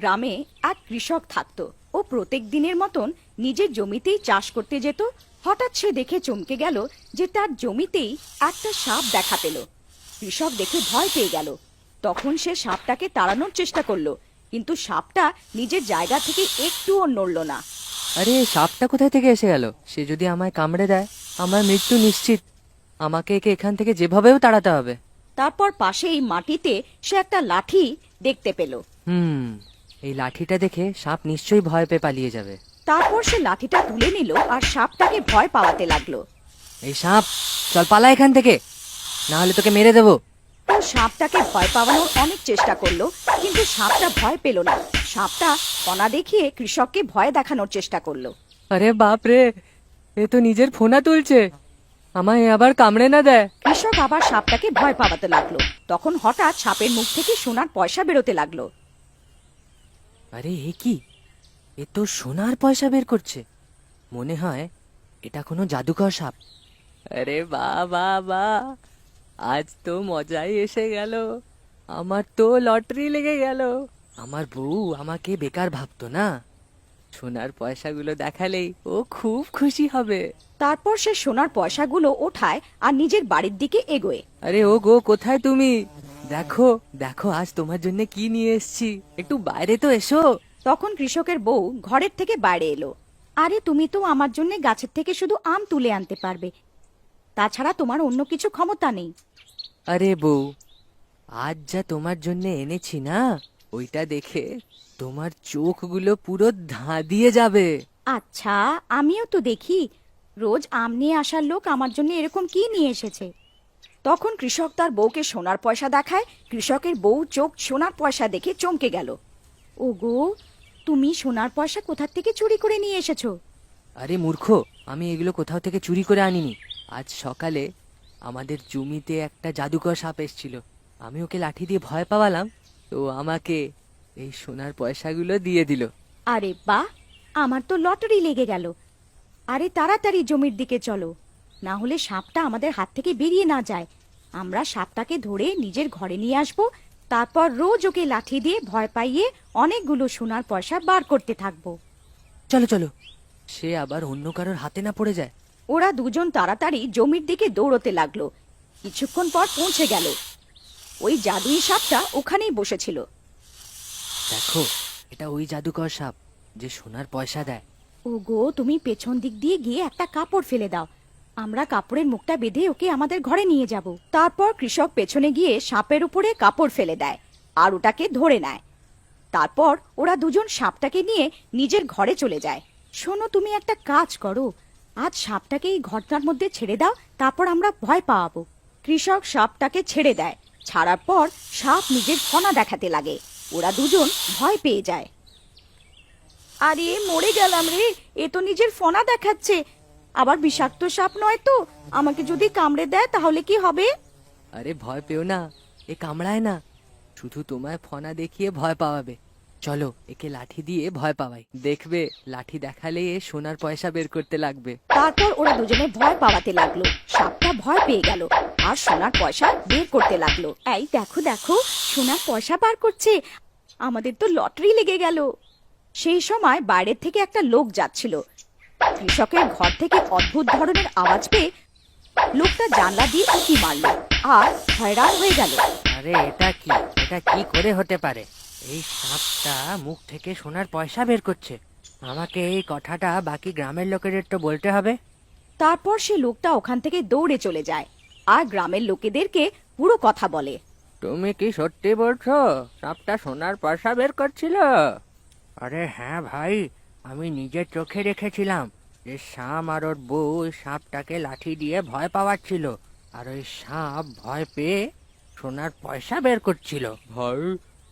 গ্রামে এক কৃষক থাকতো। ও প্রত্যেক দিনের মতন নিজের জমিতেই চাষ করতে যেত। হঠাৎ সে দেখে চমকে গেল যে তার জমিতেই একটা সাপ দেখা পেল। কৃষক দেখে ভয় পেয়ে গেল। তখন সে সাপটাকে তাড়ানোর চেষ্টা করলো, কিন্তু সাপটা নিজের জায়গা থেকে একটুও নড়ল না। আরে সাপটা কোথায় থেকে এসে গেল? সে যদি আমায় কামড়ে দেয় আমার মৃত্যু নিশ্চিত। আমাকে একে এখান থেকে যেভাবেও তাড়াতে হবে। তারপর পাশেই মাটিতে সে একটা লাঠি দেখতে পেল। এই লাঠিটা দেখে সাপ নিশ্চয়ই ভয় পেয়ে পালিয়ে যাবে। তারপর সে লাঠিটা তুলে নিল আর সাপটাকে ভয় পাওয়াতে লাগলো। এই সাপ, চল পালা এখান থেকে, না হলে তোকে মেরে দেবো। ও সাপটাকে ভয় পাওয়ানোর অনেক চেষ্টা করলো, কিন্তু সাপটা ভয় পেল না। সাপটা ফনা দেখিয়ে কৃষককে ভয় দেখানোর চেষ্টা করলো। আরে বাপ রে, এ তো নিজের ফোনা তুলছে, আমায় আবার কামড়ে না দেয়। কৃষক আবার সাপটাকে ভয় পাওয়াতে লাগলো। তখন হঠাৎ সাপের মুখ থেকে সোনার পয়সা বেরোতে লাগলো। আরে এ কি, এ তো সোনার পয়সা বের করছে। মনে হয় এটা কোনো জাদুকর সাপ। আরে বাহ বাহ বাহ, আজ তো মজাই এসে গেল। আমার তো লটারি লেগে গেল। আমার বউ আমাকে বেকার ভাবতো না, সোনার পয়সাগুলো দেখালেই ও খুব খুশি হবে। তারপর সে সোনার পয়সাগুলো ওঠায় আর নিজের বাড়ির দিকে এগোয়। আরে ও গো, কোথায় তুমি? দেখো দেখো, আজ তোমার জন্য কি নিয়ে এসেছি, একটু বাইরে তো এসো। তখন কৃষকের বউ ঘরের থেকে বাইরে এলো। আরে তুমি তো আমার জন্য গাছের থেকে শুধু আম তুলে আনতে পারবে, তাছাড়া তোমার অন্য কিছু ক্ষমতা নেই। আরে বউ, আজ যা তোমার জন্য এনেছি না, ওইটা দেখে তোমার চোখগুলো পুরো ধাঁধিয়ে যাবে। আচ্ছা, আমিও তো দেখি রোজ আম নিয়ে আসার লোক আমার জন্য এরকম কি নিয়ে এসেছে। তখন কৃষক তার বউকে সোনার পয়সা দেখায়। কৃষকের বউ চোখ সোনার পয়সা দেখে চমকে গেল। ওগো, তুমি সোনার পয়সা কোথা থেকে চুরি করে নিয়ে এসেছো? আরে মূর্খ, আমি এগুলো কোথাও থেকে চুরি করে আনিনি। আজ সকালে আমাদের জমিতে একটা জাদুকর সাপ এসেছিল, আমি ওকে লাঠি দিয়ে ভয় পাওয়ালাম, তো আমাকে এই সোনার পয়সাগুলো দিয়ে দিল। আরে বাহ, আমার তো লটারি লেগে গেল। আরে তাড়াতাড়ি জমির দিকে চলো, না হলে সাপটা আমাদের হাত থেকে বেরিয়ে না যায়। আমরা সাপটাকে ধরে নিজের ঘরে নিয়ে আসবো, তারপর রোজ ওকে লাঠি দিয়ে ভয় পাইয়ে অনেকগুলো সোনার পয়সা বার করতে থাকবো। চলো চলো, সে আবার অন্য কারোর হাতে না পড়ে যায়। ওরা দুজন তাড়াতাড়ি জমির দিকে দৌড়তে লাগলো। কিছুক্ষণ পর পৌঁছে গেল। ওই জাদুই সাপটা ওখানেই বসেছিল। দেখো, এটা ওই জাদুকর সাপ যে সোনার পয়সা দেয়। ওগো, তুমি পেছন দিক দিয়ে গিয়ে একটা কাপড় ফেলে দাও, আমরা কাপড়ের মুখটা বেঁধে ওকে আমাদের ঘরে নিয়ে যাব। তারপর কৃষক পেছনে গিয়ে সাপের উপরে কাপড় ফেলে দেয় আর ওটাকে ধরে নেয়। তারপর ওরা দুজন সাপটাকে নিয়ে নিজের ঘরে চলে যায়। শোনো, তুমি একটা কাজ করো, আজ সাপটাকে এই ঘরটার মধ্যে ছেড়ে দাও, তারপর আমরা ভয় পাওয়াবো। কৃষক সাপটাকে ছেড়ে দেয়। ছাড়ার পর সাপ নিজের ফনা দেখাতে লাগে। ওরা দুজন ভয় পেয়ে যায়। আরে মরে গেলাম রে, এ তো নিজের ফনা দেখাচ্ছে। আবার বিষাক্ত সাপ নয় তো? আমাকে যদি কামড়ে দেয় তাহলে কি হবে? আরে ভয় পেও না, এ কামড়ায় না, শুধু তোমায় ফনা দেখিয়ে ভয় পাওয়াবে। চলো একে লাঠি দিয়ে ভয় পাওয়াই, দেখবে লাঠি দেখালে এ সোনার পয়সা বের করতে লাগবে। তারপর ওরা দুজনে ভয় পাওয়াতে লাগলো। সাপটা ভয় পেয়ে গেল আর সোনার পয়সা বের করতে লাগলো। এই দেখো দেখো, সোনার পয়সা বার করছে, আমাদের তো লটারি লেগে গেল। সেই সময় বাইরের থেকে একটা লোক যাচ্ছিল। কৃষকের ঘর থেকে অদ্ভুত ধরনের আওয়াজ পেয়ে লোকটা জানলা দিয়ে উঁকি মারলো আর হয়রান হয়ে গেল। আরে এটা কি, এটা কি করে হতে পারে? এই সাপটা মুখ থেকে সোনার পয়সা বের করছে। আমাকে এই কথাটা বাকি গ্রামের লোকেদের তো বলতে হবে। তারপর সে লোকটা ওখান থেকে দৌড়ে চলে যায় আর গ্রামের লোকেদেরকে পুরো কথা বলে। তুমি কি সত্যি বলছো সাপটা সোনার পয়সা বের করছিল? আরে হ্যাঁ ভাই, আমি নিজের চোখে দেখেছিলাম যে সাপ আর ওর বউ ওই সাপটাকে লাঠি দিয়ে ভয় পাওয়াচ্ছিল, আর ওই সাপ ভয় পেয়ে সোনার পয়সা বের করছিল। ভাই,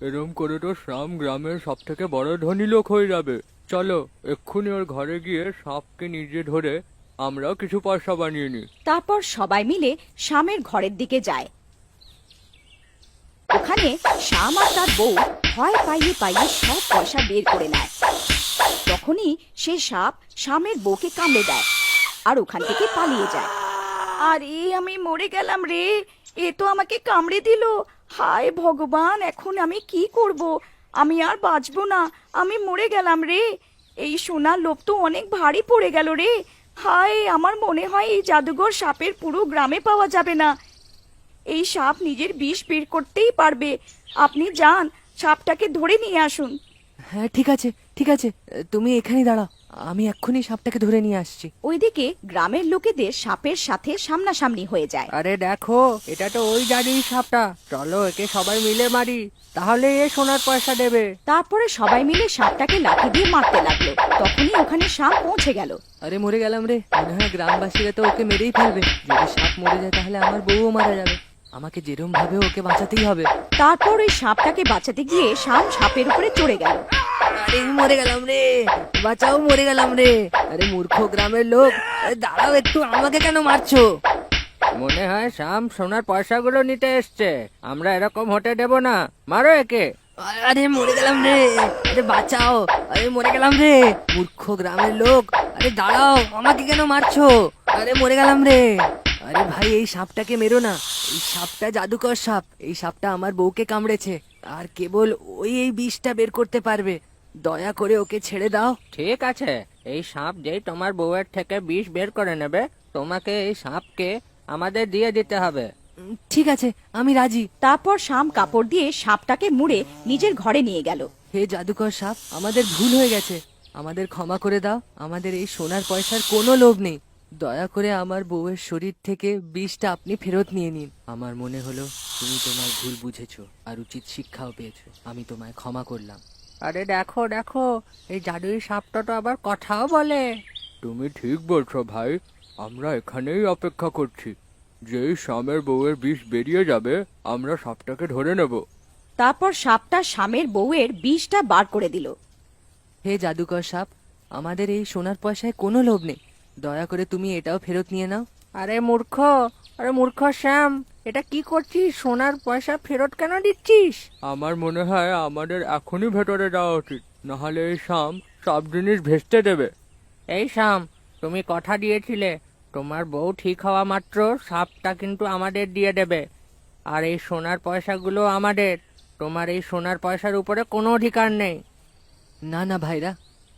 এরম করে তো শ্যাম গ্রামের সব থেকে বড় ধনী লোক হয়ে যাবে। চলো এক্ষুনি ওর ঘরে গিয়ে সাপকে নিজে ধরে আমরাও কিছু পয়সা বানিয়ে নিই। তারপর সবাই মিলে শ্যামের ঘরের দিকে যায়। ওখানে শ্যাম আর তার বউ ভয় পাইয়ে পাইয়ে সব পয়সা বের করে নেয়। তখনই সে সাপ শ্যামের বউকে কামড়ে দেয় আর ওখান থেকে পালিয়ে যায়। আরে আমি মরে গেলাম রে, এ তো আমাকে কামড়ে দিল। হায় ভগবান, এখন আমি কি করব? আমি আর বাঁচবো না, আমি মরে গেলাম রে। এই সোনার লোভ তো অনেক ভারী পড়ে গেল রে। হায়, আমার মনে হয় এই জাদুঘর সাপের পুরো গ্রামে পাওয়া যাবে না। এই সাপ নিজের বিষ বের করতেই পারবে। আপনি যান, সাপটাকে ধরে নিয়ে আসুন। হ্যাঁ ঠিক আছে ঠিক আছে, তুমি এখানেই দাঁড়াও, আমি এক্ষুনি সাপটাকে ধরে নিয়ে আসছি। ওইদিকে গ্রামের লোকেদের সাপের সাথে সামনাসামনি হয়ে যায়। আরে দেখো, এটা তো ওই জাদুই সাপটা। চলো একে সবাই মিলে মারি, তাহলে এ সোনার পয়সা দেবে। তারপরে সবাই মিলে সাপটাকে লাঠি দিয়ে মারতে লাগলো। তখনই ওখানে সাপ পৌঁছে গেল। আরে মরে গেলাম রে, মনে হয় গ্রামবাসীরা তো ওকে মেরেই ফেলবে। যদি সাপ মরে যায় তাহলে আমার বউও মারা যাবে। আমাকে যেরম ভাবে ওকে বাঁচাতেই হবে। তারপর ওই সাপটাকে বাঁচাতে গিয়ে সাপ সাপের উপরে চড়ে গেল। আরে মরে গেলাম রে, বাঁচাও, মরে গেলাম রে। আরে মূর্খ গ্রামের লোক, আরে দাঁড়াও একটু, আমাকে কেন মারছো? মনে হয় শাম সোনার পয়সাগুলো নিতে এসছে। আমরা এরকম হতে দেব না, মারো একে। আরে মরে গেলাম রে, আরে বাঁচাও, আরে মরে গেলাম রে। মূর্খ গ্রামের লোক, আরে দাঁড়াও, আমাকে কেন মারছো? আরে মরে গেলাম রে। আরে ভাই, এই সাপটাকে মেরো না, এই সাপটা জাদুকর সাপ। এই সাপটা আমার বউকে কামড়েছে, আর কেবল ওই এই বিষটা বের করতে পারবে। দয়া করে ওকে ছেড়ে দাও। ঠিক আছে, এই সাপ যেই তোমার বউয়ের থেকে বিষ বের করে নেবে, তোমাকে এই সাপকে আমাদের দিয়ে দিতে হবে। ঠিক আছে, আমি রাজি। তারপর শাম কাপড় দিয়ে সাপটাকে মুড়ে নিজের ঘরে নিয়ে গেল। হে জাদুকর সাপ, আমাদের ভুল হয়ে গেছে, আমাদের ক্ষমা করে দাও। আমাদের এই সোনার পয়সার কোনো লোভ নেই। দয়া করে আমার বউয়ের শরীর থেকে বিষটা আপনি ফেরত নিয়ে নিন। আমার মনে হলো তুমি তোমার ভুল বুঝেছো আর উচিত শিক্ষাও পেয়েছো। আমি তোমায় ক্ষমা করলাম। আরে দেখো দেখো, এই জাদুই সাপটা তো আবার কথাও বলে। তুমি ঠিক বলছো ভাই, আমরা এখানেই অপেক্ষা করছি। যেই শামের বউয়ের বিষ বেরিয়ে যাবে, আমরা সাপটাকে ধরে নেব। তারপর সাপটা শামের বউয়ের বিষটা বার করে দিল। হে জাদুকর সাপ, আমাদের এই সোনার পয়সায় কোনো লোভ নেই। দয়া করে তুমি এটাও ফেরত নিয়ে নাও। আরে মূর্খ, আরে মূর্খ শ্যাম, এটা কি করছিস? সোনার পয়সা ফেরত কেন দিচ্ছিস? আমার মনে হয় আমাদের এখনই ভেতরে যাওয়া উচিত, নাহলে এই শাম সব জিনিস ভেস্তে দেবে। এই শাম, তুমি কথা দিয়েছিলে তোমার বউ ঠিক হওয়া মাত্র সাপটা কিন্তু আমাদের দিয়ে দেবে, আর এই সোনার পয়সাগুলো আমাদের। তোমার এই সোনার পয়সার উপরে কোনো অধিকার নেই। না না ভাইরা,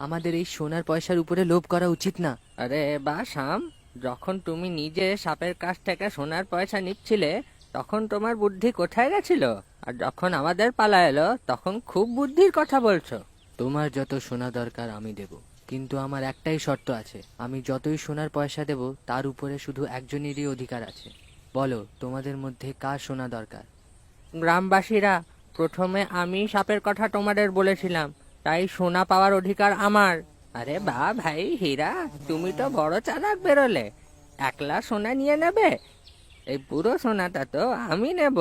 আমাদের এই সোনার পয়সার উপরে লোভ করা উচিত না। আরে বা শাম, যখন তুমি নিজে সাপের কাছ থেকে সোনার পয়সা নিচ্ছিলে, তখন তোমার বুদ্ধি কোথায় গেছিল? আর যখন আমাদের পালা এলো, তখন খুব বুদ্ধির কথা বলছো। তোমার যত সোনা দরকার আমি দেব, কিন্তু আমার একটাই শর্ত আছে। আমি যতই সোনার পয়সা দেব, তার উপরে শুধু একজনেরই অধিকার আছে। বলো, তোমাদের মধ্যে কার সোনা দরকার? গ্রামবাসীরা, প্রথমে আমি সাপের কথা তোমাদের বলেছিলাম, তাই সোনা পাওয়ার অধিকার আমার। আরে বা ভাই হীরা, তুমি তো বড় চালাক বেরোলে। একলা সোনা নিয়ে নেবে? এই পুরো সোনাটা তো আমি নেব।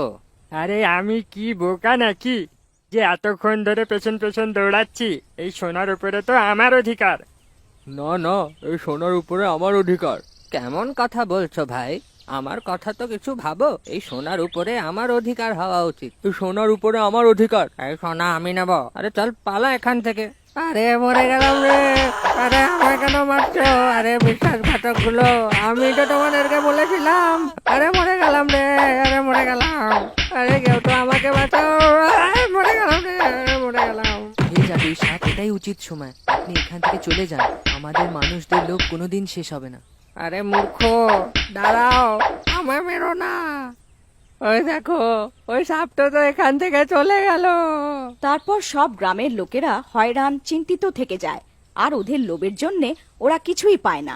আরে আমি কি বোকা নাকি যে এতক্ষণ ধরে পেছন পেছন দৌড়াচ্ছি? এই সোনার উপরে তো আমার অধিকার। না না, এই সোনার উপরে আমার অধিকার। কেমন কথা বলছো ভাই? আমার কথা তো কিছু ভাবো। এই সোনার উপরে আমার অধিকার হওয়া উচিত। এই সোনার উপরে আমার অধিকার। এই সোনা আমি নেব। আরে চল পালা এখান থেকে। আরে মরে গেলাম রে। আরে আমায় কেন মারছো? আরে বিশ্বাসঘাতক গুলো, আমি তো তোমাদেরকে বলেছিলাম। আরে মরে গেলাম রে, আরে মরে গেলাম। আরে কেউ তো আমাকে বাঁচাও। আরে মরে গেলাম রে, আরে মরে গেলাম। হে জাদুই সাপ, এটাই উচিত সময়। আপনি এখান থেকে চলে যান, আমাদের মানুষদের লোভ কোনোদিন শেষ হবে না। আরে মূর্খ, দাঁড়াও, আমায় মেরো না। ওই দেখো, ওই সাপটা তো এখান থেকে চলে গেল। তারপর সব গ্রামের লোকেরা হয়রান চিন্তিত থেকে যায়, আর ওদের লোভের জন্যে ওরা কিছুই পায় না।